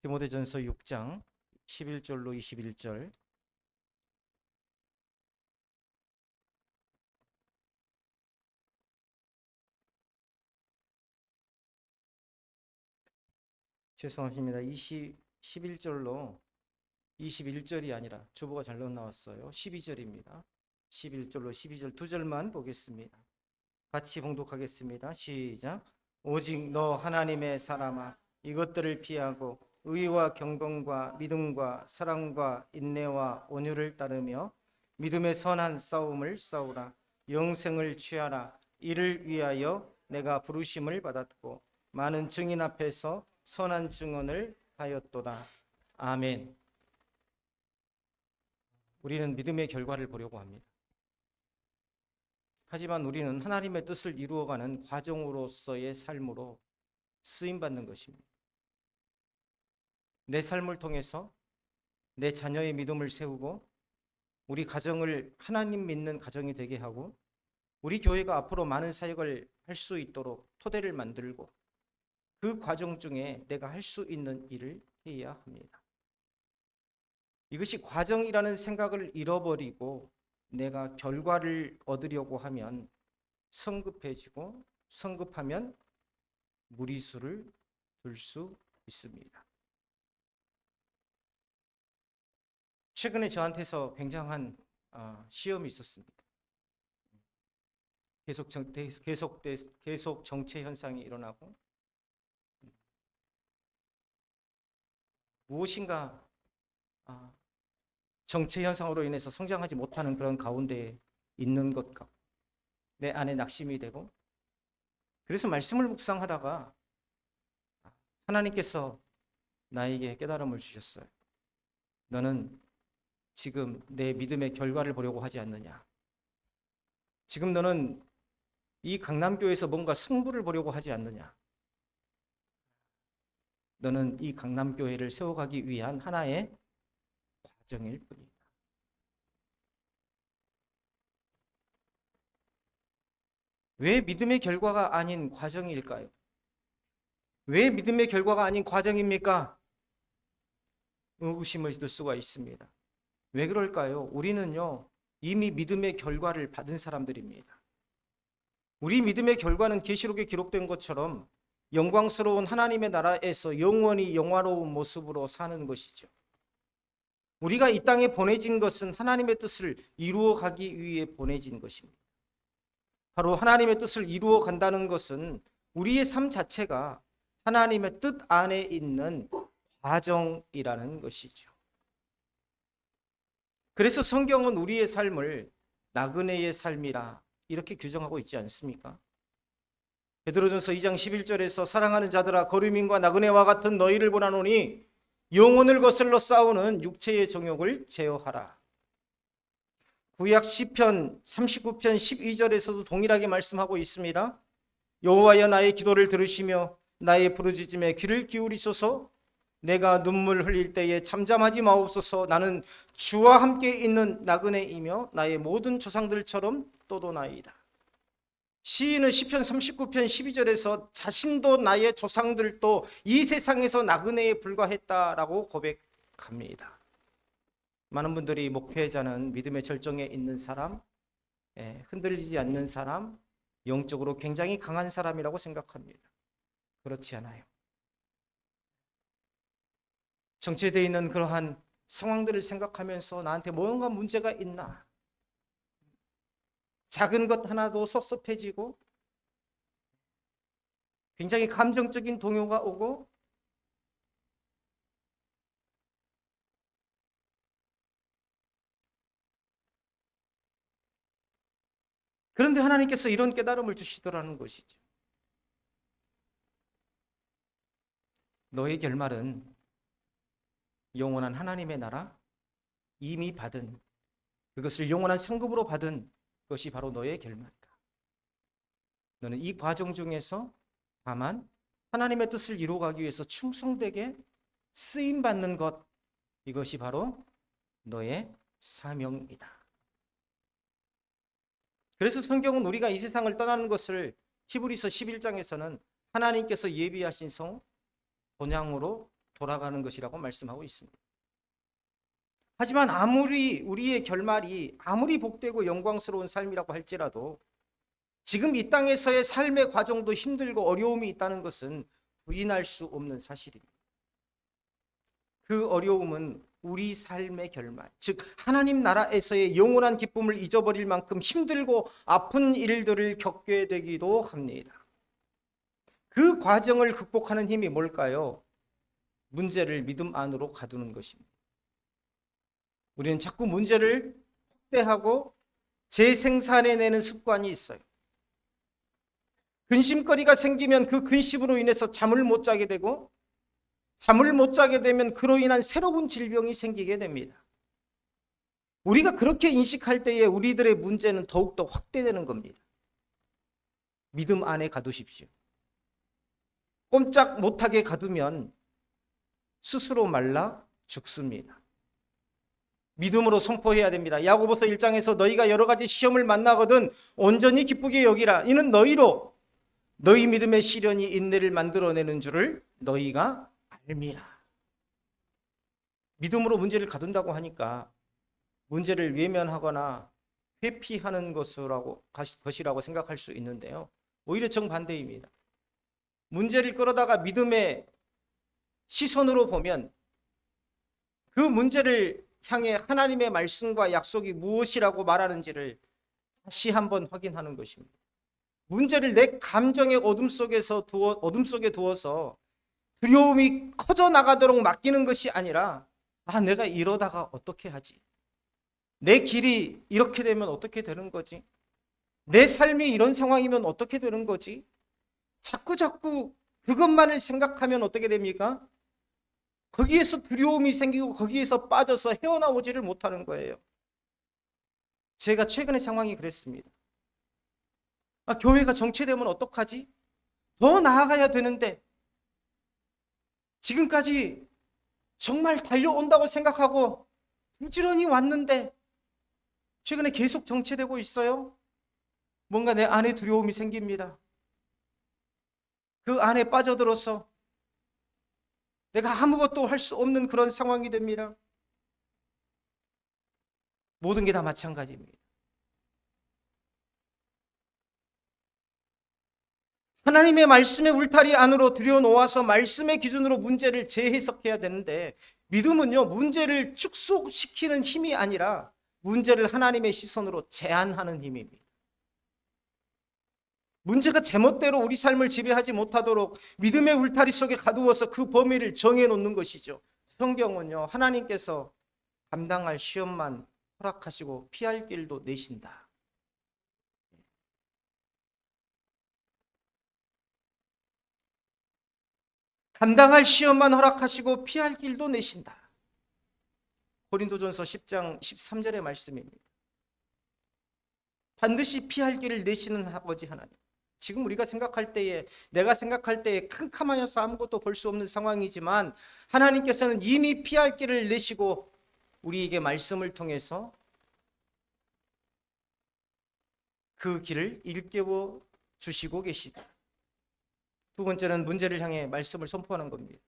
디모데전서 6장 11절로 21절. 죄송합니다. 11절로 21절이 아니라 주보가 잘못 나왔어요. 12절입니다. 11절로 12절 두 절만 보겠습니다. 같이 봉독하겠습니다. 시작. 오직 너 하나님의 사람아, 이것들을 피하고 의와 경건과 믿음과 사랑과 인내와 온유를 따르며 믿음의 선한 싸움을 싸우라. 영생을 취하라. 이를 위하여 내가 부르심을 받았고 많은 증인 앞에서 선한 증언을 하였도다. 아멘. 우리는 믿음의 결과를 보려고 합니다. 하지만 우리는 하나님의 뜻을 이루어가는 과정으로서의 삶으로 쓰임받는 것입니다. 내 삶을 통해서 내 자녀의 믿음을 세우고 우리 가정을 하나님 믿는 가정이 되게 하고 우리 교회가 앞으로 많은 사역을 할 수 있도록 토대를 만들고 그 과정 중에 내가 할 수 있는 일을 해야 합니다. 이것이 과정이라는 생각을 잃어버리고 내가 결과를 얻으려고 하면 성급해지고 성급하면 무리수를 둘 수 있습니다. 최근에 저한테서 굉장한 시험이 있었습니다. 계속 정체 현상이 일어나고 무엇인가 정체 현상으로 인해서 성장하지 못하는 그런 가운데 있는 것 같고 내 안에 낙심이 되고, 그래서 말씀을 묵상하다가 하나님께서 나에게 깨달음을 주셨어요. 너는 지금 내 믿음의 결과를 보려고 하지 않느냐? 지금 너는 이 강남교회에서 뭔가 승부를 보려고 하지 않느냐? 너는 이 강남교회를 세워가기 위한 하나의 과정일 뿐이다. 왜 믿음의 결과가 아닌 과정일까요? 왜 믿음의 결과가 아닌 과정입니까? 의구심을 들 수가 있습니다. 왜 그럴까요? 우리는요, 이미 믿음의 결과를 받은 사람들입니다. 우리 믿음의 결과는 계시록에 기록된 것처럼 영광스러운 하나님의 나라에서 영원히 영화로운 모습으로 사는 것이죠. 우리가 이 땅에 보내진 것은 하나님의 뜻을 이루어 가기 위해 보내진 것입니다. 바로 하나님의 뜻을 이루어 간다는 것은 우리의 삶 자체가 하나님의 뜻 안에 있는 과정이라는 것이죠. 그래서 성경은 우리의 삶을 나그네의 삶이라 이렇게 규정하고 있지 않습니까? 베드로전서 2장 11절에서 사랑하는 자들아, 거류민과 나그네와 같은 너희를 보나노니 영혼을 거슬러 싸우는 육체의 정욕을 제어하라. 구약 시편 39편 12절에서도 동일하게 말씀하고 있습니다. 여호와여, 나의 기도를 들으시며 나의 부르짖음에 귀를 기울이소서. 내가 눈물 흘릴 때에 잠잠하지 마옵소서. 나는 주와 함께 있는 나그네이며 나의 모든 조상들처럼 떠도나이다. 시인은 시편 39편 12절에서 자신도 나의 조상들도 이 세상에서 나그네에 불과했다라고 고백합니다. 많은 분들이 목회자는 믿음의 절정에 있는 사람, 흔들리지 않는 사람, 영적으로 굉장히 강한 사람이라고 생각합니다. 그렇지 않아요. 정체되어 있는 그러한 상황들을 생각하면서 나한테 뭔가 문제가 있나? 작은 것 하나도 섭섭해지고 굉장히 감정적인 동요가 오고 그런데 하나님께서 이런 깨달음을 주시더라는 것이죠. 너의 결말은 영원한 하나님의 나라, 이미 받은 그것을 영원한 상급으로 받은 것이 바로 너의 결말이다. 너는 이 과정 중에서 다만 하나님의 뜻을 이루어가기 위해서 충성되게 쓰임받는 것, 이것이 바로 너의 사명이다. 그래서 성경은 우리가 이 세상을 떠나는 것을 히브리서 11장에서는 하나님께서 예비하신 성 본향으로 돌아가는 것이라고 말씀하고 있습니다. 하지만 아무리 우리의 결말이 아무리 복되고 영광스러운 삶이라고 할지라도 지금 이 땅에서의 삶의 과정도 힘들고 어려움이 있다는 것은 부인할 수 없는 사실입니다. 그 어려움은 우리 삶의 결말, 즉 하나님 나라에서의 영원한 기쁨을 잊어버릴 만큼 힘들고 아픈 일들을 겪게 되기도 합니다. 그 과정을 극복하는 힘이 뭘까요? 문제를 믿음 안으로 가두는 것입니다. 우리는 자꾸 문제를 확대하고 재생산해내는 습관이 있어요. 근심거리가 생기면 그 근심으로 인해서 잠을 못 자게 되고, 잠을 못 자게 되면 그로 인한 새로운 질병이 생기게 됩니다. 우리가 그렇게 인식할 때에 우리들의 문제는 더욱더 확대되는 겁니다. 믿음 안에 가두십시오. 꼼짝 못하게 가두면 스스로 말라 죽습니다. 믿음으로 선포해야 됩니다. 야고보서 1장에서 너희가 여러 가지 시험을 만나거든 온전히 기쁘게 여기라. 이는 너희로 너희 믿음의 시련이 인내를 만들어내는 줄을 너희가 알미라. 믿음으로 문제를 가둔다고 하니까 문제를 외면하거나 회피하는 것이라고 생각할 수 있는데요. 오히려 정반대입니다. 문제를 끌어다가 믿음의 시선으로 보면 그 문제를 향해 하나님의 말씀과 약속이 무엇이라고 말하는지를 다시 한번 확인하는 것입니다. 문제를 내 감정의 어둠 속에 두어서 두려움이 커져 나가도록 맡기는 것이 아니라 내가 이러다가 어떻게 하지? 내 길이 이렇게 되면 어떻게 되는 거지? 내 삶이 이런 상황이면 어떻게 되는 거지? 자꾸 그것만을 생각하면 어떻게 됩니까? 거기에서 두려움이 생기고 거기에서 빠져서 헤어나오지를 못하는 거예요. 제가 최근의 상황이 그랬습니다. 교회가 정체되면 어떡하지? 더 나아가야 되는데 지금까지 정말 달려온다고 생각하고 부지런히 왔는데 최근에 계속 정체되고 있어요. 뭔가 내 안에 두려움이 생깁니다. 그 안에 빠져들어서 내가 아무것도 할 수 없는 그런 상황이 됩니다. 모든 게 다 마찬가지입니다. 하나님의 말씀의 울타리 안으로 들여놓아서 말씀의 기준으로 문제를 재해석해야 되는데 믿음은요, 문제를 축소시키는 힘이 아니라 문제를 하나님의 시선으로 제한하는 힘입니다. 문제가 제멋대로 우리 삶을 지배하지 못하도록 믿음의 울타리 속에 가두어서 그 범위를 정해놓는 것이죠. 성경은요, 하나님께서 감당할 시험만 허락하시고 피할 길도 내신다. 감당할 시험만 허락하시고 피할 길도 내신다. 고린도전서 10장 13절의 말씀입니다. 반드시 피할 길을 내시는 아버지 하나님. 지금 우리가 생각할 때에, 내가 생각할 때에 캄캄하여서 아무것도 볼 수 없는 상황이지만 하나님께서는 이미 피할 길을 내시고 우리에게 말씀을 통해서 그 길을 일깨워 주시고 계시다. 두 번째는 문제를 향해 말씀을 선포하는 겁니다.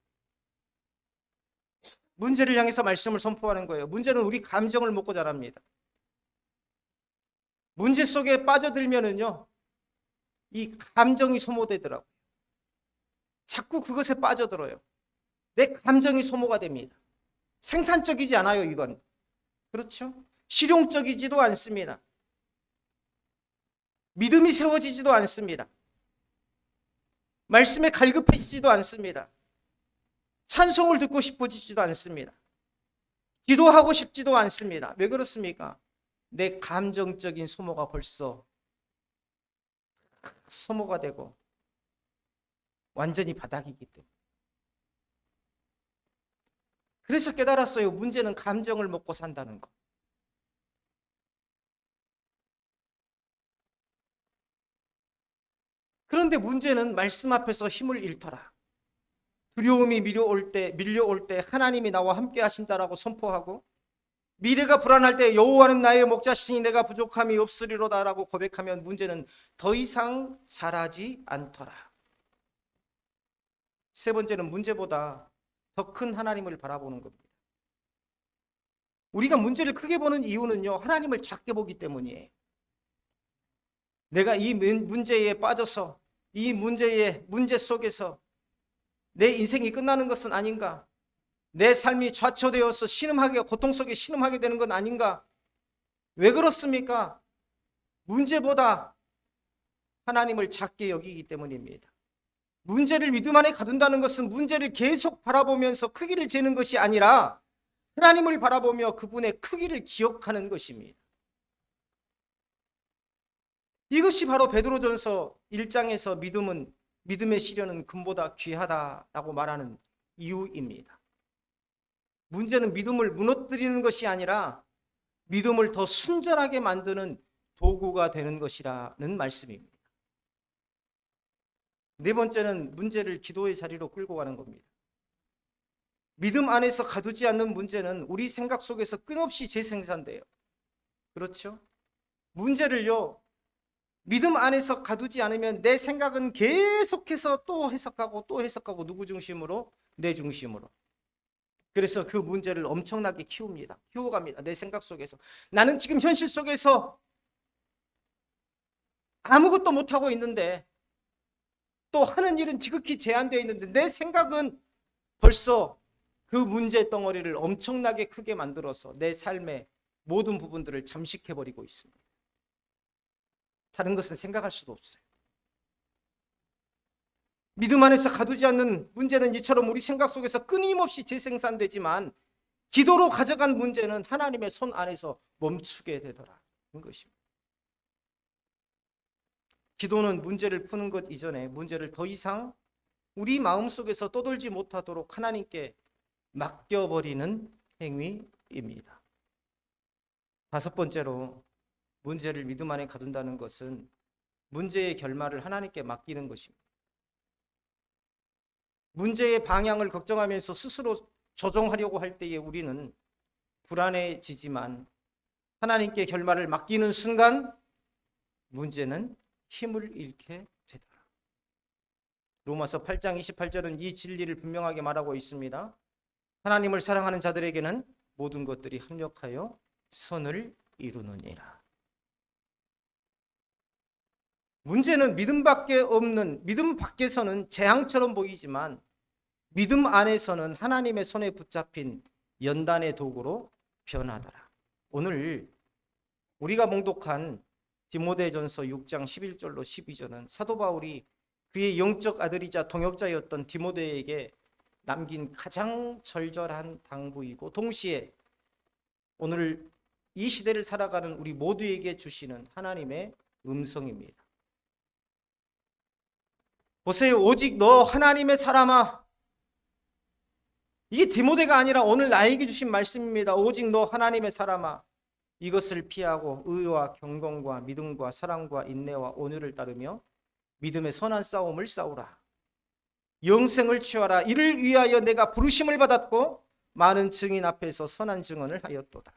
문제를 향해서 말씀을 선포하는 거예요. 문제는 우리 감정을 먹고 자랍니다. 문제 속에 빠져들면은요, 이 감정이 소모되더라고요. 자꾸 그것에 빠져들어요. 내 감정이 소모가 됩니다. 생산적이지 않아요, 이건. 그렇죠? 실용적이지도 않습니다. 믿음이 세워지지도 않습니다. 말씀에 갈급해지지도 않습니다. 찬송을 듣고 싶어지지도 않습니다. 기도하고 싶지도 않습니다. 왜 그렇습니까? 내 감정적인 소모가 벌써 소모가 되고 완전히 바닥이기 때문에. 그래서 깨달았어요. 문제는 감정을 먹고 산다는 거. 그런데 문제는 말씀 앞에서 힘을 잃더라. 두려움이 밀려올 때 하나님이 나와 함께 하신다라고 선포하고, 미래가 불안할 때 여호와는 나의 목자시니 내가 부족함이 없으리로다라고 고백하면 문제는 더 이상 자라지 않더라. 세 번째는 문제보다 더 큰 하나님을 바라보는 겁니다. 우리가 문제를 크게 보는 이유는요, 하나님을 작게 보기 때문이에요. 내가 이 문제에 빠져서 이 문제 속에서 내 인생이 끝나는 것은 아닌가? 내 삶이 좌초되어서 신음하게, 고통 속에 신음하게 되는 건 아닌가? 왜 그렇습니까? 문제보다 하나님을 작게 여기기 때문입니다. 문제를 믿음 안에 가둔다는 것은 문제를 계속 바라보면서 크기를 재는 것이 아니라 하나님을 바라보며 그분의 크기를 기억하는 것입니다. 이것이 바로 베드로전서 1장에서 믿음의 시련은 금보다 귀하다라고 말하는 이유입니다. 문제는 믿음을 무너뜨리는 것이 아니라 믿음을 더 순전하게 만드는 도구가 되는 것이라는 말씀입니다. 네 번째는 문제를 기도의 자리로 끌고 가는 겁니다. 믿음 안에서 가두지 않는 문제는 우리 생각 속에서 끊없이 재생산돼요. 그렇죠? 문제를요, 믿음 안에서 가두지 않으면 내 생각은 계속해서 또 해석하고 누구 중심으로? 내 중심으로. 그래서 그 문제를 엄청나게 키워갑니다. 내 생각 속에서. 나는 지금 현실 속에서 아무것도 못하고 있는데, 또 하는 일은 지극히 제한되어 있는데 내 생각은 벌써 그 문제 덩어리를 엄청나게 크게 만들어서 내 삶의 모든 부분들을 잠식해버리고 있습니다. 다른 것은 생각할 수도 없어요. 믿음 안에서 가두지 않는 문제는 이처럼 우리 생각 속에서 끊임없이 재생산되지만 기도로 가져간 문제는 하나님의 손 안에서 멈추게 되더라는 것입니다. 기도는 문제를 푸는 것 이전에 문제를 더 이상 우리 마음속에서 떠돌지 못하도록 하나님께 맡겨버리는 행위입니다. 다섯 번째로 문제를 믿음 안에 가둔다는 것은 문제의 결말을 하나님께 맡기는 것입니다. 문제의 방향을 걱정하면서 스스로 조정하려고 할 때에 우리는 불안해지지만 하나님께 결말을 맡기는 순간 문제는 힘을 잃게 되더라. 로마서 8장 28절은 이 진리를 분명하게 말하고 있습니다. 하나님을 사랑하는 자들에게는 모든 것들이 합력하여 선을 이루느니라. 문제는 믿음 밖에서는 재앙처럼 보이지만 믿음 안에서는 하나님의 손에 붙잡힌 연단의 도구로 변하더라. 오늘 우리가 봉독한 디모데전서 6장 11절로 12절은 사도 바울이 그의 영적 아들이자 동역자였던 디모데에게 남긴 가장 절절한 당부이고 동시에 오늘 이 시대를 살아가는 우리 모두에게 주시는 하나님의 음성입니다. 보세요. 오직 너 하나님의 사람아. 이게 디모데가 아니라 오늘 나에게 주신 말씀입니다. 오직 너 하나님의 사람아. 이것을 피하고 의와 경건과 믿음과 사랑과 인내와 온유를 따르며 믿음의 선한 싸움을 싸우라. 영생을 취하라. 이를 위하여 내가 부르심을 받았고 많은 증인 앞에서 선한 증언을 하였도다.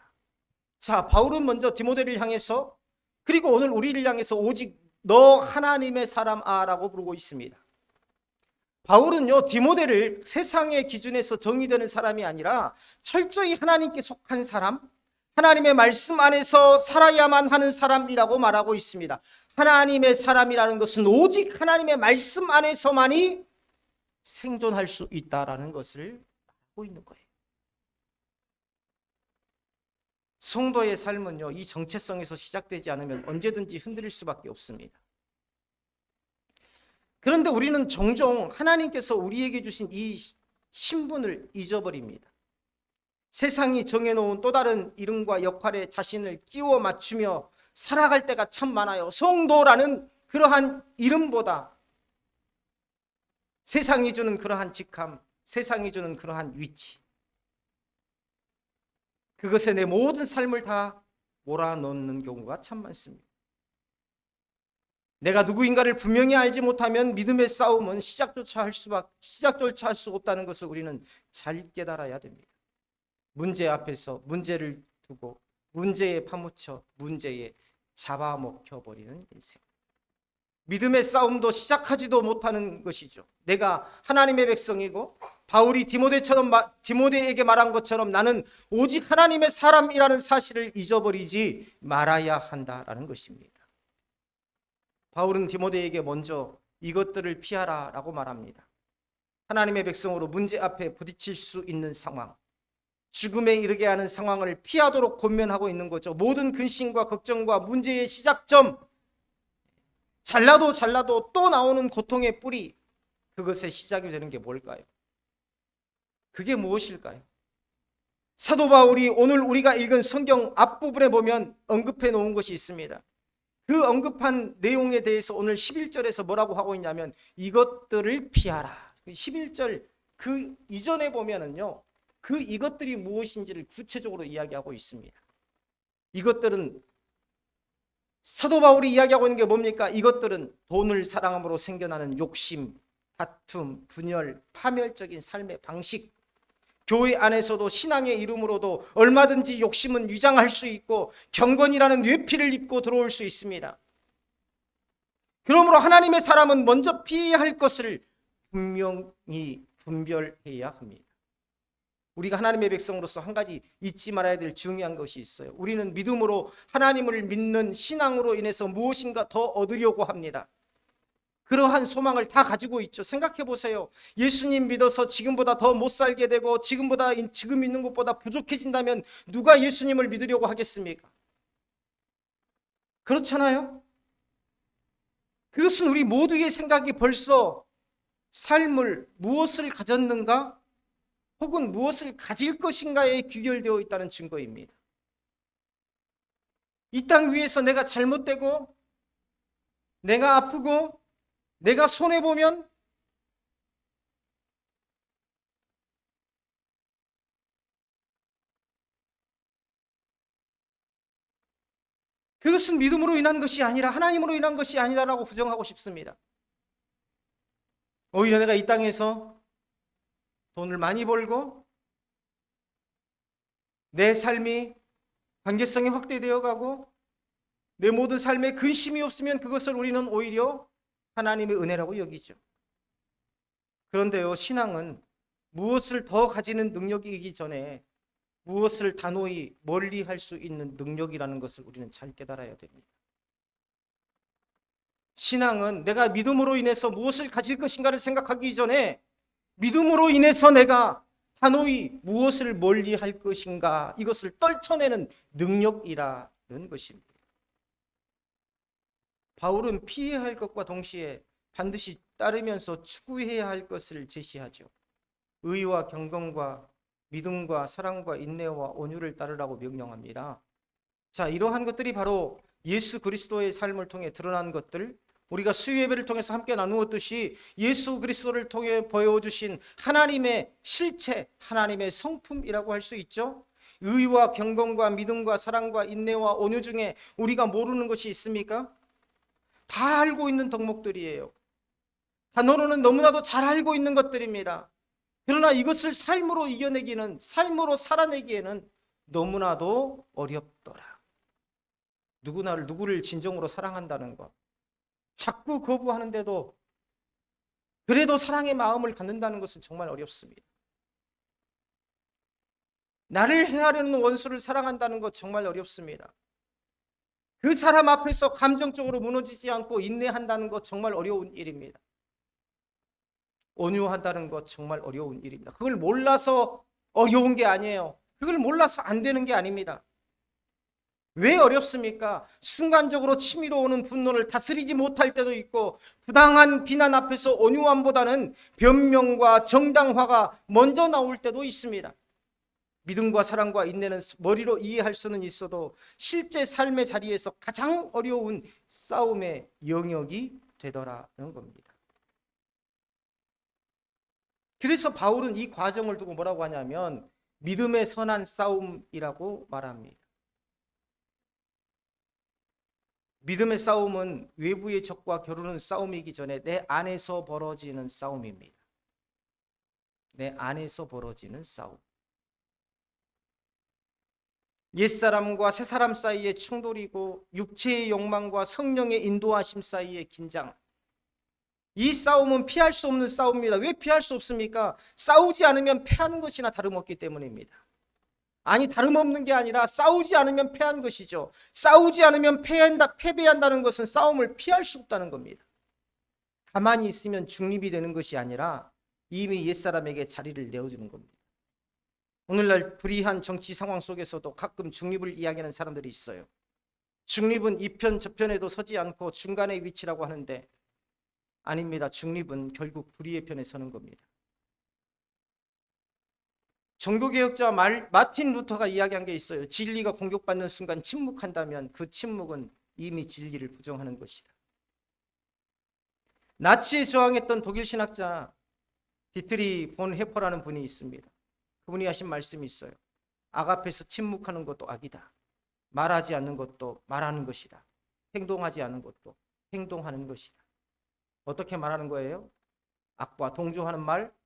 자, 바울은 먼저 디모데를 향해서 그리고 오늘 우리를 향해서 오직 너 하나님의 사람아라고 부르고 있습니다. 바울은요, 디모데를 세상의 기준에서 정의되는 사람이 아니라 철저히 하나님께 속한 사람, 하나님의 말씀 안에서 살아야만 하는 사람이라고 말하고 있습니다. 하나님의 사람이라는 것은 오직 하나님의 말씀 안에서만이 생존할 수 있다라는 것을 말하고 있는 거예요. 성도의 삶은요, 이 정체성에서 시작되지 않으면 언제든지 흔들릴 수밖에 없습니다. 그런데 우리는 종종 하나님께서 우리에게 주신 이 신분을 잊어버립니다. 세상이 정해놓은 또 다른 이름과 역할에 자신을 끼워 맞추며 살아갈 때가 참 많아요. 성도라는 그러한 이름보다 세상이 주는 그러한 직함, 세상이 주는 그러한 위치, 그것에 내 모든 삶을 다 몰아넣는 경우가 참 많습니다. 내가 누구인가를 분명히 알지 못하면 믿음의 싸움은 시작조차 할 수 없다는 것을 우리는 잘 깨달아야 됩니다. 문제 앞에서 문제를 두고 문제에 파묻혀 문제에 잡아먹혀버리는 인생. 믿음의 싸움도 시작하지도 못하는 것이죠. 내가 하나님의 백성이고 바울이 디모데에게 말한 것처럼 나는 오직 하나님의 사람이라는 사실을 잊어버리지 말아야 한다라는 것입니다. 바울은 디모데에게 먼저 이것들을 피하라라고 말합니다. 하나님의 백성으로 문제 앞에 부딪힐 수 있는 상황, 죽음에 이르게 하는 상황을 피하도록 권면하고 있는 거죠. 모든 근심과 걱정과 문제의 시작점, 잘라도 또 나오는 고통의 뿌리, 그것의 시작이 되는 게 뭘까요? 그게 무엇일까요? 사도 바울이 오늘 우리가 읽은 성경 앞부분에 보면 언급해 놓은 것이 있습니다. 그 언급한 내용에 대해서 오늘 11절에서 뭐라고 하고 있냐면 이것들을 피하라. 11절 그 이전에 보면은요, 이것들이 무엇인지를 구체적으로 이야기하고 있습니다. 이것들은 사도 바울이 이야기하고 있는 게 뭡니까? 이것들은 돈을 사랑함으로 생겨나는 욕심, 다툼, 분열, 파멸적인 삶의 방식, 교회 안에서도 신앙의 이름으로도 얼마든지 욕심은 위장할 수 있고 경건이라는 외피를 입고 들어올 수 있습니다. 그러므로 하나님의 사람은 먼저 피해야 할 것을 분명히 분별해야 합니다. 우리가 하나님의 백성으로서 한 가지 잊지 말아야 될 중요한 것이 있어요. 우리는 믿음으로 하나님을 믿는 신앙으로 인해서 무엇인가 더 얻으려고 합니다. 그러한 소망을 다 가지고 있죠. 생각해 보세요. 예수님 믿어서 지금보다 더 못 살게 되고 지금 있는 것보다 부족해진다면 누가 예수님을 믿으려고 하겠습니까? 그렇잖아요? 그것은 우리 모두의 생각이 벌써 삶을 무엇을 가졌는가 혹은 무엇을 가질 것인가에 귀결되어 있다는 증거입니다. 이 땅 위에서 내가 잘못되고 내가 아프고 내가 손해보면 그것은 믿음으로 인한 것이 아니라 하나님으로 인한 것이 아니다라고 부정하고 싶습니다. 오히려 내가 이 땅에서 돈을 많이 벌고 내 삶이 관계성이 확대되어 가고 내 모든 삶에 근심이 없으면 그것을 우리는 오히려 하나님의 은혜라고 여기죠. 그런데요, 신앙은 무엇을 더 가지는 능력이기 전에 무엇을 단호히 멀리 할 수 있는 능력이라는 것을 우리는 잘 깨달아야 됩니다. 신앙은 내가 믿음으로 인해서 무엇을 가질 것인가를 생각하기 전에 믿음으로 인해서 내가 단호히 무엇을 멀리 할 것인가 이것을 떨쳐내는 능력이라는 것입니다. 바울은 피해야 할 것과 동시에 반드시 따르면서 추구해야 할 것을 제시하죠. 의와 경건과 믿음과 사랑과 인내와 온유를 따르라고 명령합니다. 자, 이러한 것들이 바로 예수 그리스도의 삶을 통해 드러난 것들, 우리가 수요예배를 통해서 함께 나누었듯이 예수 그리스도를 통해 보여주신 하나님의 실체, 하나님의 성품이라고 할 수 있죠. 의와 경건과 믿음과 사랑과 인내와 온유 중에 우리가 모르는 것이 있습니까? 다 알고 있는 덕목들이에요. 단어로는 너무나도 잘 알고 있는 것들입니다. 그러나 이것을 삶으로 이겨내기는, 삶으로 살아내기에는 너무나도 어렵더라. 누구를 진정으로 사랑한다는 것, 자꾸 거부하는데도 그래도 사랑의 마음을 갖는다는 것은 정말 어렵습니다. 나를 해하려는 원수를 사랑한다는 것 정말 어렵습니다. 그 사람 앞에서 감정적으로 무너지지 않고 인내한다는 것 정말 어려운 일입니다. 온유한다는 것 정말 어려운 일입니다. 그걸 몰라서 어려운 게 아니에요. 그걸 몰라서 안 되는 게 아닙니다. 왜 어렵습니까? 순간적으로 치밀어 오는 분노를 다스리지 못할 때도 있고 부당한 비난 앞에서 온유함보다는 변명과 정당화가 먼저 나올 때도 있습니다. 믿음과 사랑과 인내는 머리로 이해할 수는 있어도 실제 삶의 자리에서 가장 어려운 싸움의 영역이 되더라는 겁니다. 그래서 바울은 이 과정을 두고 뭐라고 하냐면 믿음의 선한 싸움이라고 말합니다. 믿음의 싸움은 외부의 적과 겨루는 싸움이기 전에 내 안에서 벌어지는 싸움입니다. 내 안에서 벌어지는 싸움. 옛사람과 새사람 사이의 충돌이고 육체의 욕망과 성령의 인도하심 사이의 긴장. 이 싸움은 피할 수 없는 싸움입니다. 왜 피할 수 없습니까? 싸우지 않으면 패하는 것이나 다름없기 때문입니다. 아니, 다름없는 게 아니라 싸우지 않으면 패한 것이죠. 싸우지 않으면 패배한다는 것은 싸움을 피할 수 없다는 겁니다. 가만히 있으면 중립이 되는 것이 아니라 이미 옛사람에게 자리를 내어주는 겁니다. 오늘날 불이한 정치 상황 속에서도 가끔 중립을 이야기하는 사람들이 있어요. 중립은 이편 저편에도 서지 않고 중간의 위치라고 하는데 아닙니다. 중립은 결국 불의의 편에 서는 겁니다. 종교개혁자 마틴 루터가 이야기한 게 있어요. 진리가 공격받는 순간 침묵한다면 그 침묵은 이미 진리를 부정하는 것이다. 나치에 저항했던 독일 신학자 디트리 본 헤퍼라는 분이 있습니다. 그분이 하신 말씀이 있어요. 악 앞에서 침묵하는 것도 악이다. 말하지 않는 것도 말하는 것이다. 행동하지 않는 것도 행동하는 것이다. 어떻게 말하는 거예요? 악과 동조하는 말.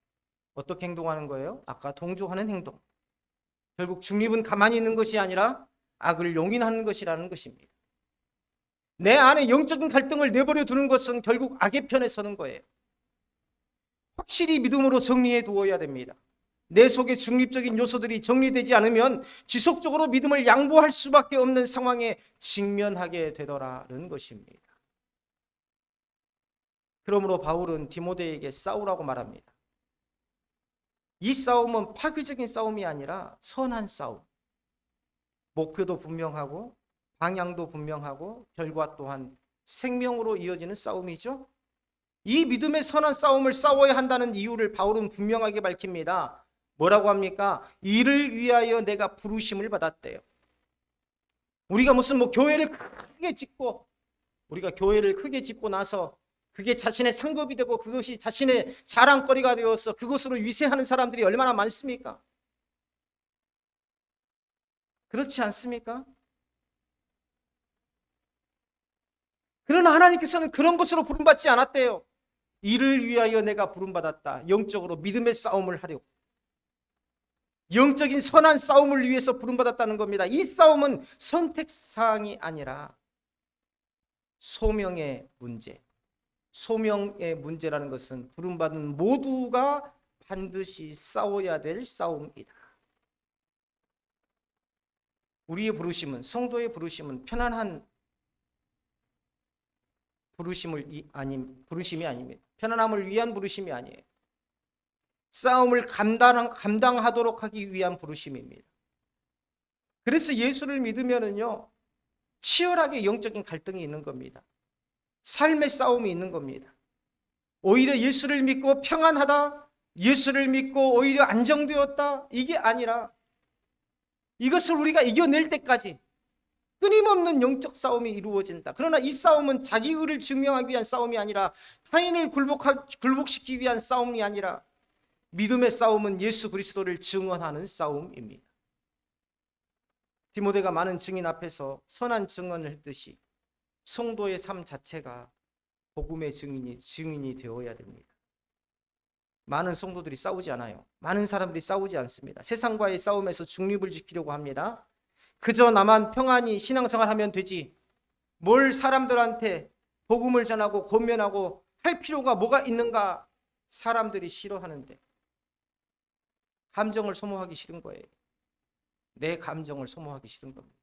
어떻게 행동하는 거예요? 악과 동조하는 행동. 결국 중립은 가만히 있는 것이 아니라 악을 용인하는 것이라는 것입니다. 내 안에 영적인 갈등을 내버려 두는 것은 결국 악의 편에 서는 거예요. 확실히 믿음으로 정리해 두어야 됩니다. 내 속에 중립적인 요소들이 정리되지 않으면 지속적으로 믿음을 양보할 수밖에 없는 상황에 직면하게 되더라는 것입니다. 그러므로 바울은 디모데에게 싸우라고 말합니다. 이 싸움은 파괴적인 싸움이 아니라 선한 싸움. 목표도 분명하고 방향도 분명하고 결과 또한 생명으로 이어지는 싸움이죠. 이 믿음의 선한 싸움을 싸워야 한다는 이유를 바울은 분명하게 밝힙니다. 뭐라고 합니까? 이를 위하여 내가 부르심을 받았대요. 우리가 무슨 교회를 크게 짓고 우리가 교회를 크게 짓고 나서 그게 자신의 상급이 되고 그것이 자신의 자랑거리가 되어서 그것으로 위세하는 사람들이 얼마나 많습니까? 그렇지 않습니까? 그러나 하나님께서는 그런 것으로 부름받지 않았대요. 이를 위하여 내가 부름받았다. 영적으로 믿음의 싸움을 하려고. 영적인 선한 싸움을 위해서 부름받았다는 겁니다. 이 싸움은 선택사항이 아니라 소명의 문제. 소명의 문제라는 것은 부름받은 모두가 반드시 싸워야 될 싸움이다. 우리의 부르심은, 성도의 부르심은 편안한 부르심이 아닙니다. 편안함을 위한 부르심이 아니에요. 싸움을 감당하도록 하기 위한 부르심입니다. 그래서 예수를 믿으면은요, 치열하게 영적인 갈등이 있는 겁니다. 삶의 싸움이 있는 겁니다. 오히려 예수를 믿고 평안하다, 예수를 믿고 오히려 안정되었다, 이게 아니라 이것을 우리가 이겨낼 때까지 끊임없는 영적 싸움이 이루어진다. 그러나 이 싸움은 자기 의를 증명하기 위한 싸움이 아니라 타인을 굴복시키기 위한 싸움이 아니라 믿음의 싸움은 예수 그리스도를 증언하는 싸움입니다. 디모데가 많은 증인 앞에서 선한 증언을 했듯이 성도의 삶 자체가 복음의 증인이 되어야 됩니다. 많은 성도들이 싸우지 않아요. 많은 사람들이 싸우지 않습니다. 세상과의 싸움에서 중립을 지키려고 합니다. 그저 나만 평안히 신앙생활하면 되지, 뭘 사람들한테 복음을 전하고 권면하고 할 필요가 뭐가 있는가 사람들이 싫어하는데 감정을 소모하기 싫은 거예요. 내 감정을 소모하기 싫은 겁니다.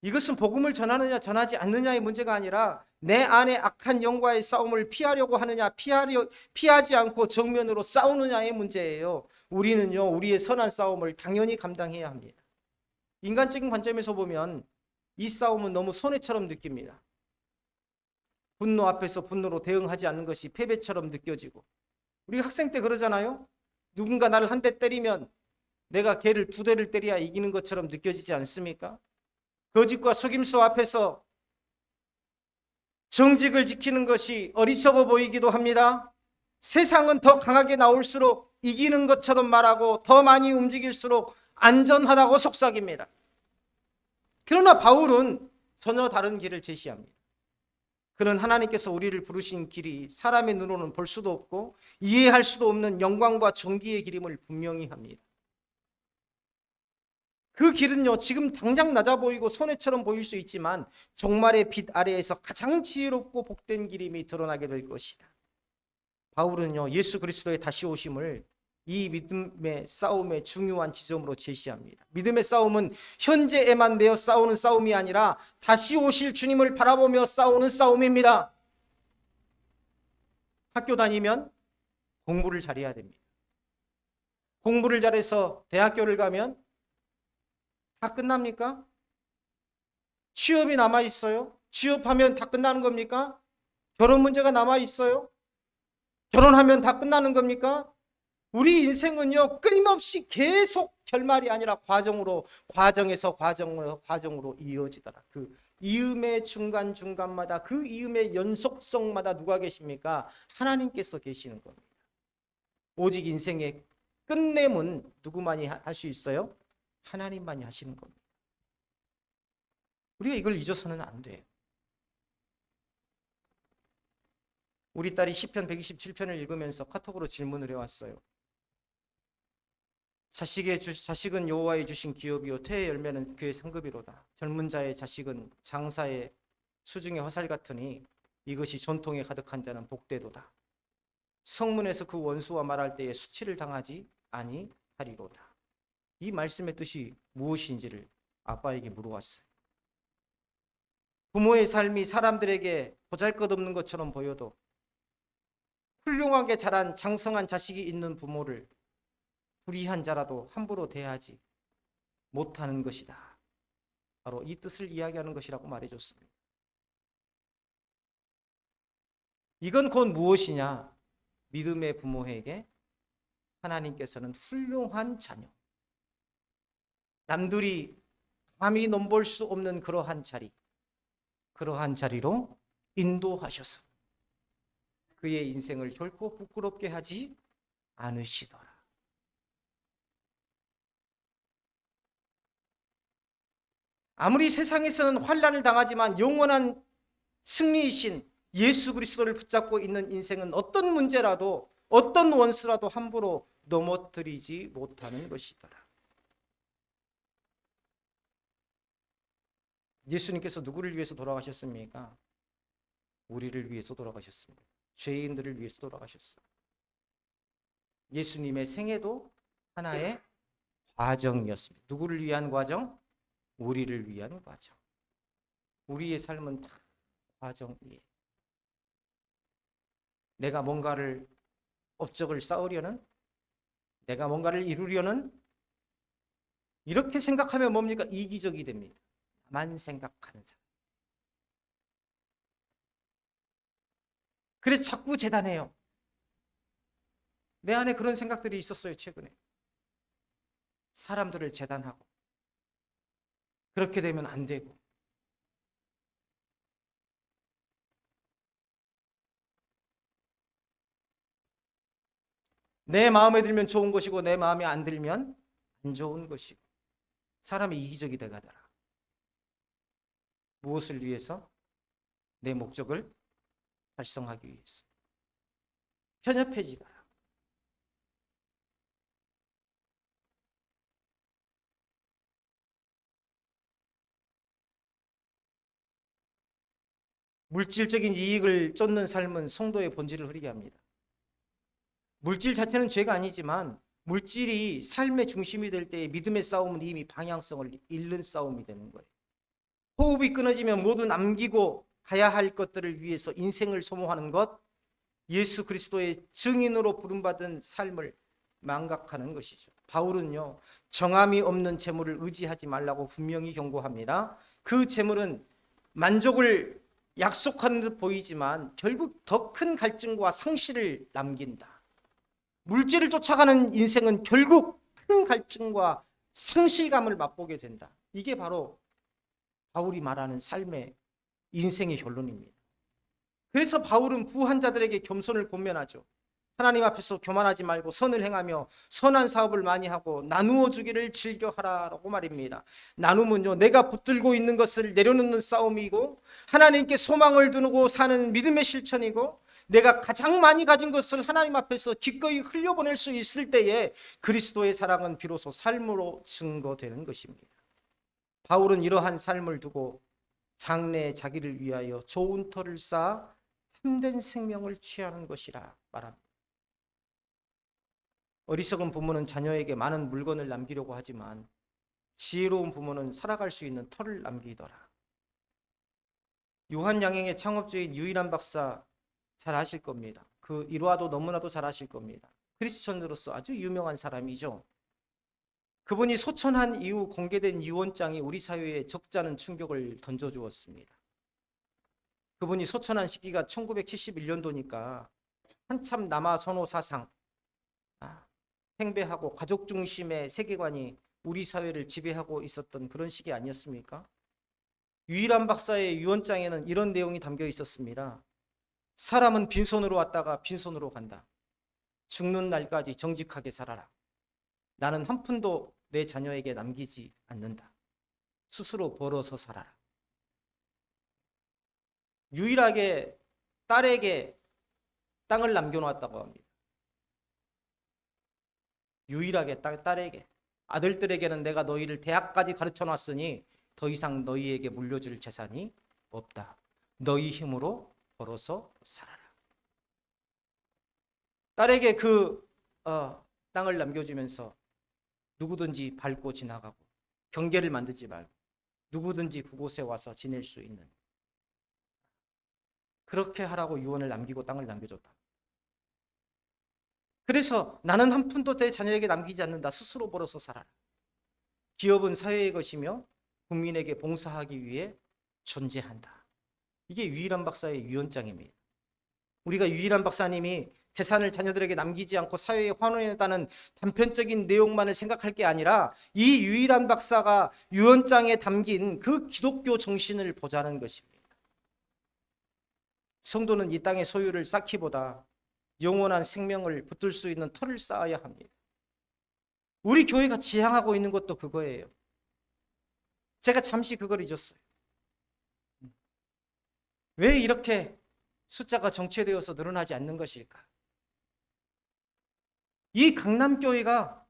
이것은 복음을 전하느냐 전하지 않느냐의 문제가 아니라 내 안에 악한 영과의 싸움을 피하려고 하느냐 피하지 않고 정면으로 싸우느냐의 문제예요. 우리는요, 우리의 선한 싸움을 당연히 감당해야 합니다. 인간적인 관점에서 보면 이 싸움은 너무 손해처럼 느낍니다. 분노 앞에서 분노로 대응하지 않는 것이 패배처럼 느껴지고, 우리 학생 때 그러잖아요. 누군가 나를 한 대 때리면 내가 걔를 2대를 때려야 이기는 것처럼 느껴지지 않습니까? 거짓과 속임수 앞에서 정직을 지키는 것이 어리석어 보이기도 합니다. 세상은 더 강하게 나올수록 이기는 것처럼 말하고 더 많이 움직일수록 안전하다고 속삭입니다. 그러나 바울은 전혀 다른 길을 제시합니다. 그는 하나님께서 우리를 부르신 길이 사람의 눈으로는 볼 수도 없고 이해할 수도 없는 영광과 정기의 길임을 분명히 합니다. 그 길은요, 지금 당장 낮아 보이고 손해처럼 보일 수 있지만 종말의 빛 아래에서 가장 지혜롭고 복된 길임이 드러나게 될 것이다. 바울은요, 예수 그리스도의 다시 오심을 이 믿음의 싸움의 중요한 지점으로 제시합니다. 믿음의 싸움은 현재에만 매여 싸우는 싸움이 아니라 다시 오실 주님을 바라보며 싸우는 싸움입니다. 학교 다니면 공부를 잘해야 됩니다. 공부를 잘해서 대학교를 가면 다 끝납니까? 취업이 남아 있어요? 취업하면 다 끝나는 겁니까? 결혼 문제가 남아 있어요? 결혼하면 다 끝나는 겁니까? 우리 인생은요, 끊임없이 계속 결말이 아니라 과정에서 과정으로 이어지더라. 그 이음의 중간중간마다, 그 이음의 연속성마다 누가 계십니까? 하나님께서 계시는 겁니다. 오직 인생의 끝냄은 누구만이 할 수 있어요? 하나님만이 하시는 겁니다. 우리가 이걸 잊어서는 안 돼요. 우리 딸이 시편 127편을 읽으면서 카톡으로 질문을 해왔어요. 자식은 여호와의 주신 기업이요 태의 열매는 그의 상급이로다. 젊은 자의 자식은 장사의 수중의 화살 같으니 이것이 전통에 가득한 자는 복되도다. 성문에서 그 원수와 말할 때에 수치를 당하지 아니하리로다. 이 말씀의 뜻이 무엇인지를 아빠에게 물어왔어요. 부모의 삶이 사람들에게 보잘것없는 것처럼 보여도 훌륭하게 자란 장성한 자식이 있는 부모를 불의한 자라도 함부로 대하지 못하는 것이다. 바로 이 뜻을 이야기하는 것이라고 말해줬습니다. 이건 곧 무엇이냐? 믿음의 부모에게 하나님께서는 훌륭한 자녀, 남들이 감히 넘볼 수 없는 그러한 자리로 인도하셔서 그의 인생을 결코 부끄럽게 하지 않으시더라. 아무리 세상에서는 환난을 당하지만 영원한 승리이신 예수 그리스도를 붙잡고 있는 인생은 어떤 문제라도 어떤 원수라도 함부로 넘어뜨리지 못하는 것이더라. 예수님께서 누구를 위해서 돌아가셨습니까? 우리를 위해서 돌아가셨습니다. 죄인들을 위해서 돌아가셨어요. 예수님의 생애도 하나의 과정이었습니다. 누구를 위한 과정? 우리를 위한 과정. 우리의 삶은 다 과정이에요. 내가 뭔가를 업적을 쌓으려는, 내가 뭔가를 이루려는, 이렇게 생각하면 뭡니까? 이기적이 됩니다. 나만 생각하는 사람. 그래서 자꾸 재단해요. 내 안에 그런 생각들이 있었어요, 최근에. 사람들을 재단하고. 그렇게 되면 안 되고. 내 마음에 들면 좋은 것이고 내 마음에 안 들면 안 좋은 것이고. 사람이 이기적이 돼가더라. 무엇을 위해서? 내 목적을 달성하기 위해서. 편협해지더라. 물질적인 이익을 쫓는 삶은 성도의 본질을 흐리게 합니다. 물질 자체는 죄가 아니지만 물질이 삶의 중심이 될 때 믿음의 싸움은 이미 방향성을 잃는 싸움이 되는 거예요. 호흡이 끊어지면 모두 남기고 가야 할 것들을 위해서 인생을 소모하는 것, 예수 그리스도의 증인으로 부름받은 삶을 망각하는 것이죠. 바울은요, 정함이 없는 재물을 의지하지 말라고 분명히 경고합니다. 그 재물은 만족을 약속하는 듯 보이지만 결국 더 큰 갈증과 상실을 남긴다. 물질을 쫓아가는 인생은 결국 큰 갈증과 상실감을 맛보게 된다. 이게 바로 바울이 말하는 삶의 인생의 결론입니다. 그래서 바울은 부한 자들에게 겸손을 권면하죠. 하나님 앞에서 교만하지 말고 선을 행하며 선한 사업을 많이 하고 나누어 주기를 즐겨하라라고 말입니다. 나눔은요, 내가 붙들고 있는 것을 내려놓는 싸움이고 하나님께 소망을 두고 사는 믿음의 실천이고 내가 가장 많이 가진 것을 하나님 앞에서 기꺼이 흘려보낼 수 있을 때에 그리스도의 사랑은 비로소 삶으로 증거되는 것입니다. 바울은 이러한 삶을 두고 장래에 자기를 위하여 좋은 터를 쌓아 참된 생명을 취하는 것이라 말합니다. 어리석은 부모는 자녀에게 많은 물건을 남기려고 하지만 지혜로운 부모는 살아갈 수 있는 터를 남기더라. 유한양행의 창업주인 유일한 박사 잘 아실 겁니다. 그 일화도 너무나도 잘 아실 겁니다. 크리스천으로서 아주 유명한 사람이죠. 그분이 소천한 이후 공개된 유언장이 우리 사회에 적잖은 충격을 던져주었습니다. 그분이 소천한 시기가 1971년도니까 한참 남아 선호 사상, 팽배하고 가족 중심의 세계관이 우리 사회를 지배하고 있었던 그런 시기 아니었습니까? 유일한 박사의 유언장에는 이런 내용이 담겨 있었습니다. 사람은 빈손으로 왔다가 빈손으로 간다. 죽는 날까지 정직하게 살아라. 나는 한 푼도 내 자녀에게 남기지 않는다. 스스로 벌어서 살아라. 유일하게 딸에게 땅을 남겨놓았다고 합니다. 유일하게 딸에게. 아들들에게는 내가 너희를 대학까지 가르쳐놨으니 더 이상 너희에게 물려줄 재산이 없다. 너희 힘으로 벌어서 살아라. 딸에게 그 땅을 남겨주면서 누구든지 밟고 지나가고 경계를 만들지 말고 누구든지 그곳에 와서 지낼 수 있는, 그렇게 하라고 유언을 남기고 땅을 남겨줬다. 그래서 나는 한 푼도 내 자녀에게 남기지 않는다. 스스로 벌어서 살아라. 기업은 사회의 것이며 국민에게 봉사하기 위해 존재한다. 이게 유일한 박사의 유언장입니다. 우리가 유일한 박사님이 재산을 자녀들에게 남기지 않고 사회에 환원했다는 단편적인 내용만을 생각할 게 아니라 이 유일한 박사가 유언장에 담긴 그 기독교 정신을 보자는 것입니다. 성도는 이 땅의 소유를 쌓기보다 영원한 생명을 붙들 수 있는 터를 쌓아야 합니다. 우리 교회가 지향하고 있는 것도 그거예요. 제가 잠시 그걸 잊었어요. 왜 이렇게 숫자가 정체되어서 늘어나지 않는 것일까? 이 강남교회가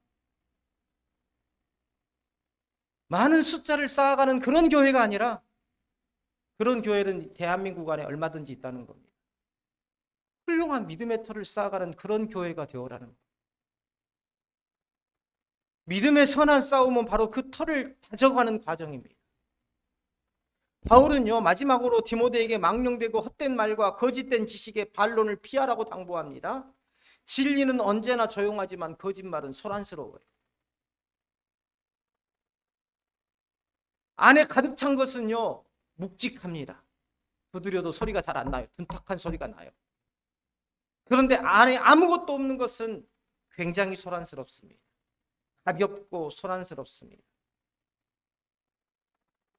많은 숫자를 쌓아가는 그런 교회가 아니라 그런 교회는 대한민국 안에 얼마든지 있다는 겁니다. 훌륭한 믿음의 터를 쌓아가는 그런 교회가 되어라는 겁니다. 믿음의 선한 싸움은 바로 그 터를 다져가는 과정입니다. 바울은요, 마지막으로 디모데에게 망령되고 헛된 말과 거짓된 지식의 반론을 피하라고 당부합니다. 진리는 언제나 조용하지만 거짓말은 소란스러워요. 안에 가득 찬 것은요, 묵직합니다. 두드려도 소리가 잘 안 나요. 둔탁한 소리가 나요. 그런데 안에 아무것도 없는 것은 굉장히 소란스럽습니다. 가볍고 소란스럽습니다.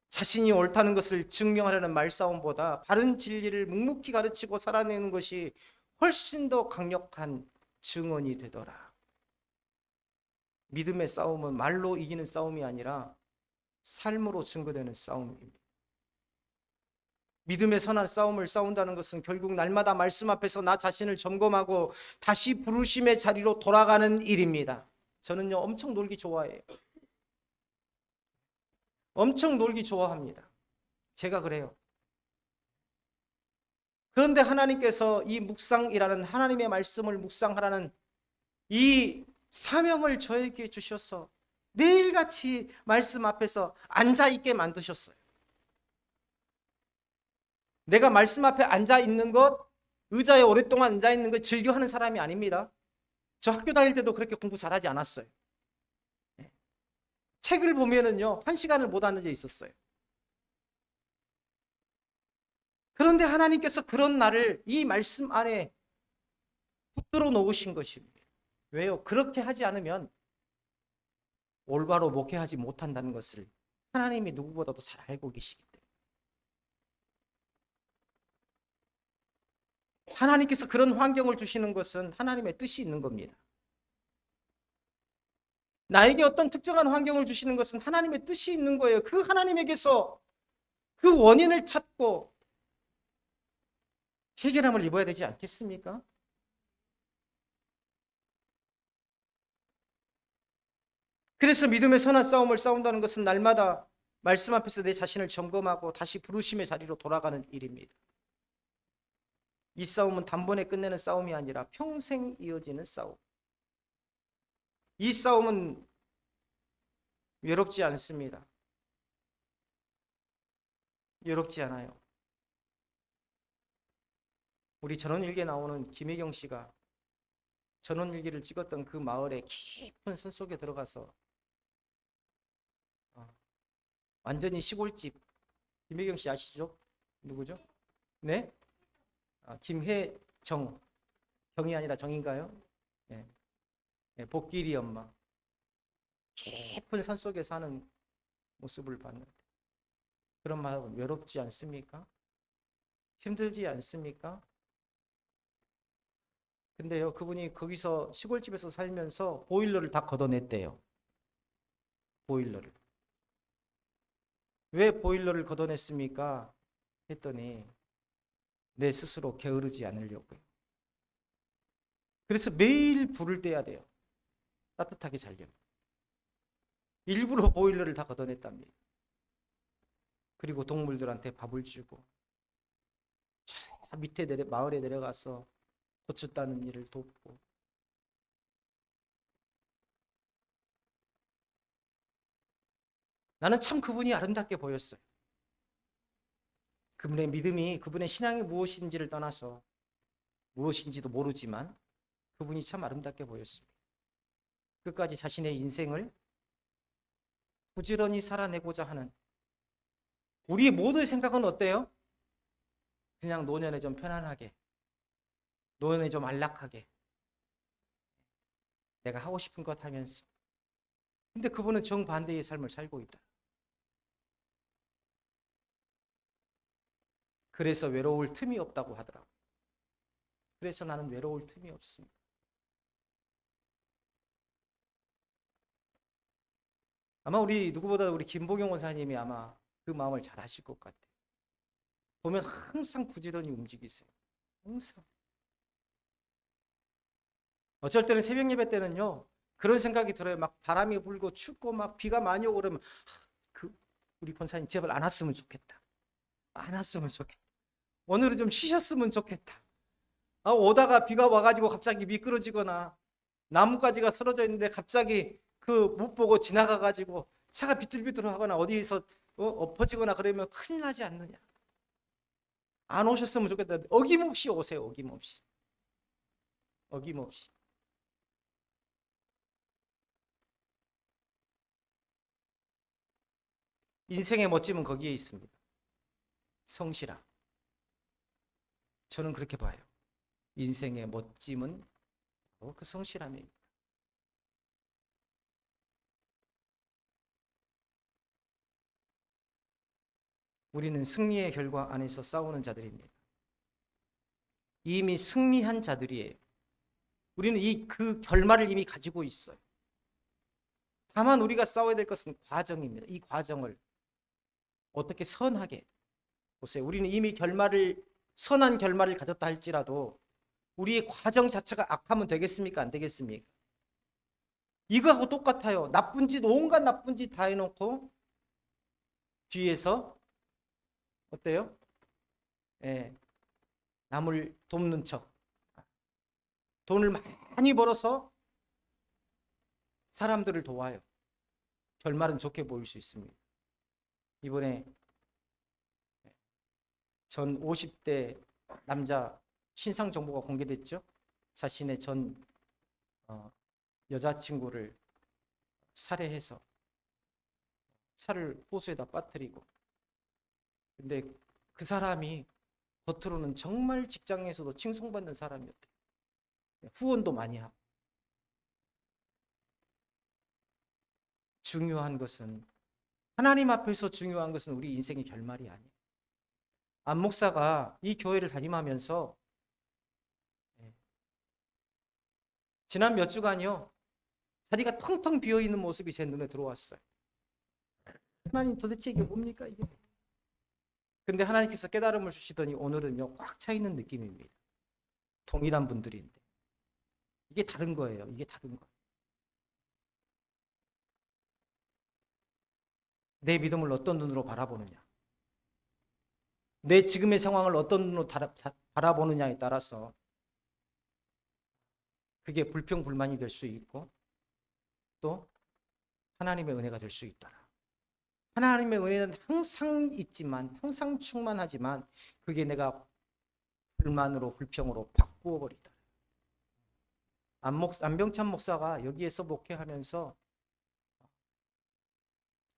자신이 옳다는 것을 증명하려는 말싸움보다 바른 진리를 묵묵히 가르치고 살아내는 것이 훨씬 더 강력한 증언이 되더라. 믿음의 싸움은 말로 이기는 싸움이 아니라 삶으로 증거되는 싸움입니다. 믿음의 선한 싸움을 싸운다는 것은 결국 날마다 말씀 앞에서 나 자신을 점검하고 다시 부르심의 자리로 돌아가는 일입니다. 저는요, 엄청 놀기 좋아해요. 엄청 놀기 좋아합니다. 제가 그래요. 그런데 하나님께서 이 묵상이라는 하나님의 말씀을 묵상하라는 이 사명을 저에게 주셔서 매일같이 말씀 앞에서 앉아있게 만드셨어요. 내가 말씀 앞에 앉아있는 것, 의자에 오랫동안 앉아있는 걸 즐겨하는 사람이 아닙니다. 저 학교 다닐 때도 그렇게 공부 잘하지 않았어요. 책을 보면은요, 1시간을 못 앉아 있었어요. 그런데 하나님께서 그런 나를 이 말씀 안에 붙들어 놓으신 것입니다. 왜요? 그렇게 하지 않으면 올바로 목회하지 못한다는 것을 하나님이 누구보다도 잘 알고 계시기 때문에. 하나님께서 그런 환경을 주시는 것은 하나님의 뜻이 있는 겁니다. 나에게 어떤 특정한 환경을 주시는 것은 하나님의 뜻이 있는 거예요. 그 하나님에게서 그 원인을 찾고 해결함을 입어야 되지 않겠습니까? 그래서 믿음의 선한 싸움을 싸운다는 것은 날마다 말씀 앞에서 내 자신을 점검하고 다시 부르심의 자리로 돌아가는 일입니다. 이 싸움은 단번에 끝내는 싸움이 아니라 평생 이어지는 싸움. 이 싸움은 외롭지 않습니다. 외롭지 않아요. 우리 전원일기에 나오는 김혜경 씨가 전원일기를 찍었던 그 마을의 깊은 산속에 들어가서 완전히 시골집. 김혜경 씨 아시죠? 누구죠? 네? 김혜정. 정이 아니라 정인가요? 네. 네, 복길이 엄마. 깊은 산속에 사는 모습을 봤는데 그런 마음은 외롭지 않습니까? 힘들지 않습니까? 근데요, 그분이 거기서 시골집에서 살면서 보일러를 다 걷어냈대요. 보일러를. 왜 보일러를 걷어냈습니까? 했더니 내 스스로 게으르지 않으려고요. 그래서 매일 불을 떼야 돼요. 따뜻하게 자려면. 일부러 보일러를 다 걷어냈답니다. 그리고 동물들한테 밥을 주고 저 밑에 마을에 내려가서 고추 따는 일을 돕고 나는 참 그분이 아름답게 보였어요. 그분의 믿음이, 그분의 신앙이 무엇인지를 떠나서 무엇인지도 모르지만 그분이 참 아름답게 보였습니다. 끝까지 자신의 인생을 부지런히 살아내고자 하는 우리 모두의 생각은 어때요? 그냥 노년에 좀 편안하게, 노년에 좀 안락하게 내가 하고 싶은 것 하면서. 근데 그분은 정반대의 삶을 살고 있다. 그래서 외로울 틈이 없다고 하더라고요. 그래서 나는 외로울 틈이 없습니다. 아마 우리 누구보다 우리 김보경 원사님이 아마 그 마음을 잘 아실 것 같아요. 보면 항상 부지런히 움직이세요. 항상. 어쩔 때는 새벽 예배 때는요, 그런 생각이 들어요. 막 바람이 불고 춥고 막 비가 많이 오고 그러면 우리 권사님 제발 안 왔으면 좋겠다. 안 왔으면 좋겠다. 오늘은 좀 쉬셨으면 좋겠다. 오다가 비가 와가지고 갑자기 미끄러지거나 나뭇가지가 쓰러져 있는데 갑자기 못 보고 지나가가지고 차가 비틀비틀하거나 어디에서 엎어지거나 그러면 큰일 나지 않느냐. 안 오셨으면 좋겠다. 어김없이 오세요. 어김없이. 어김없이. 인생의 멋짐은 거기에 있습니다. 성실함. 저는 그렇게 봐요. 인생의 멋짐은 바로 그 성실함입니다. 우리는 승리의 결과 안에서 싸우는 자들입니다. 이미 승리한 자들이에요. 우리는 그 결말을 이미 가지고 있어요. 다만 우리가 싸워야 될 것은 과정입니다. 이 과정을 어떻게 선하게 보세요. 우리는 이미 선한 결말을 가졌다 할지라도 우리의 과정 자체가 악하면 되겠습니까? 안 되겠습니까? 이거하고 똑같아요. 나쁜 짓, 온갖 나쁜 짓 다 해놓고 뒤에서 어때요? 남을 돕는 척. 돈을 많이 벌어서 사람들을 도와요. 결말은 좋게 보일 수 있습니다. 이번에 전 50대 남자 신상 정보가 공개됐죠. 자신의 전 여자친구를 살해해서 차를 호수에다 빠뜨리고. 근데 그 사람이 겉으로는 정말 직장에서도 칭송받는 사람이었대요. 후원도 많이 하고. 중요한 것은, 하나님 앞에서 중요한 것은 우리 인생의 결말이 아니에요. 안 목사가 이 교회를 담임하면서 지난 몇 주간요, 자리가 텅텅 비어있는 모습이 제 눈에 들어왔어요. 하나님 도대체 이게 뭡니까 이게? 근데 하나님께서 깨달음을 주시더니 오늘은요 꽉 차 있는 느낌입니다. 동일한 분들인데 이게 다른 거예요. 이게 다른 거예요. 내 믿음을 어떤 눈으로 바라보느냐, 내 지금의 상황을 어떤 눈으로 바라보느냐에 따라서 그게 불평불만이 될 수 있고 또 하나님의 은혜가 될 수 있더라. 하나님의 은혜는 항상 있지만, 항상 충만하지만 그게 내가 불만으로 불평으로 바꾸어 버리더라. 안병찬 목사가 여기에서 목회하면서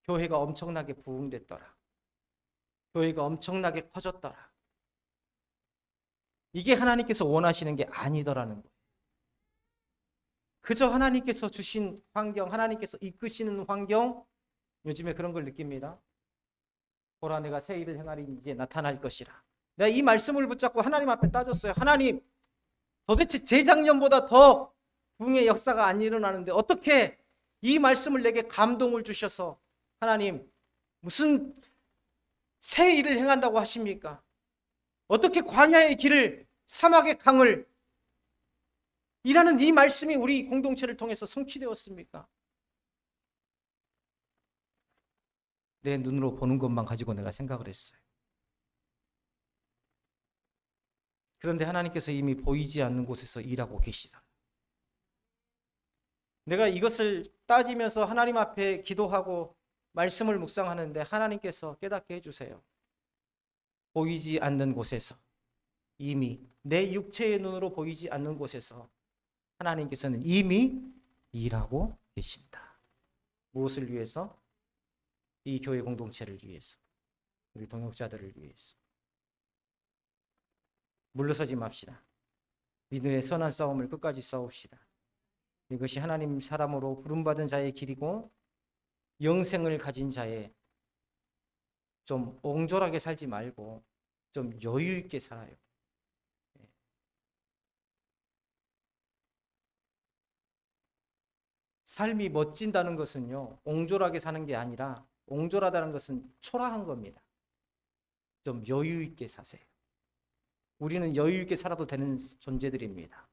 교회가 엄청나게 부흥됐더라. 교회가 엄청나게 커졌더라. 이게 하나님께서 원하시는 게 아니더라는 거예요. 그저 하나님께서 주신 환경, 하나님께서 이끄시는 환경, 요즘에 그런 걸 느낍니다. 보라, 내가 새 일을 행하리, 이제 나타날 것이라. 내가 이 말씀을 붙잡고 하나님 앞에 따졌어요. 하나님, 도대체 재작년보다 더 부흥의 역사가 안 일어나는데 어떻게 이 말씀을 내게 감동을 주셔서 하나님 무슨 새 일을 행한다고 하십니까? 어떻게 광야의 길을, 사막의 강을 이라는 이 말씀이 우리 공동체를 통해서 성취되었습니까? 내 눈으로 보는 것만 가지고 내가 생각을 했어요. 그런데 하나님께서 이미 보이지 않는 곳에서 일하고 계시다. 내가 이것을 따지면서 하나님 앞에 기도하고 말씀을 묵상하는데 하나님께서 깨닫게 해주세요. 보이지 않는 곳에서, 이미 내 육체의 눈으로 보이지 않는 곳에서 하나님께서는 이미 일하고 계신다. 무엇을 위해서? 이 교회 공동체를 위해서, 우리 동역자들을 위해서. 물러서지 맙시다. 믿음의 선한 싸움을 끝까지 싸웁시다. 이것이 하나님 사람으로 부름받은 자의 길이고 영생을 가진 자의, 좀 옹졸하게 살지 말고 좀 여유 있게 살아요. 삶이 멋진다는 것은요, 옹졸하게 사는 게 아니라 옹졸하다는 것은 초라한 겁니다. 좀 여유 있게 사세요. 우리는 여유 있게 살아도 되는 존재들입니다.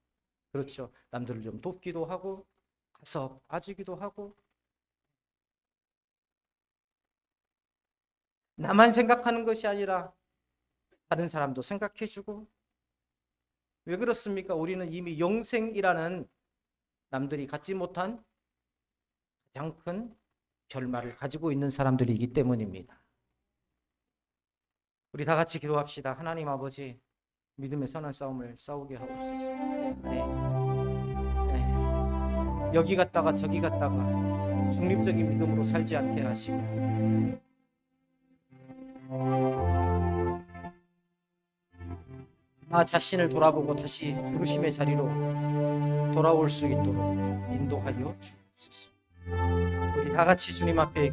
그렇죠. 남들을 좀 돕기도 하고 가서 봐주기도 하고 나만 생각하는 것이 아니라 다른 사람도 생각해주고. 왜 그렇습니까? 우리는 이미 영생이라는 남들이 갖지 못한 가장 큰 결말을 가지고 있는 사람들이기 때문입니다. 우리 다 같이 기도합시다. 하나님 아버지, 믿음의 선한 싸움을 싸우게 하옵소서. 네. 여기 갔다가 저기 갔다가 중립적인 믿음으로 살지 않게 하시고 나 자신을 돌아보고 다시 부르심의 자리로 돌아올 수 있도록 인도하여 주옵소서. 우리 다 같이 주님 앞에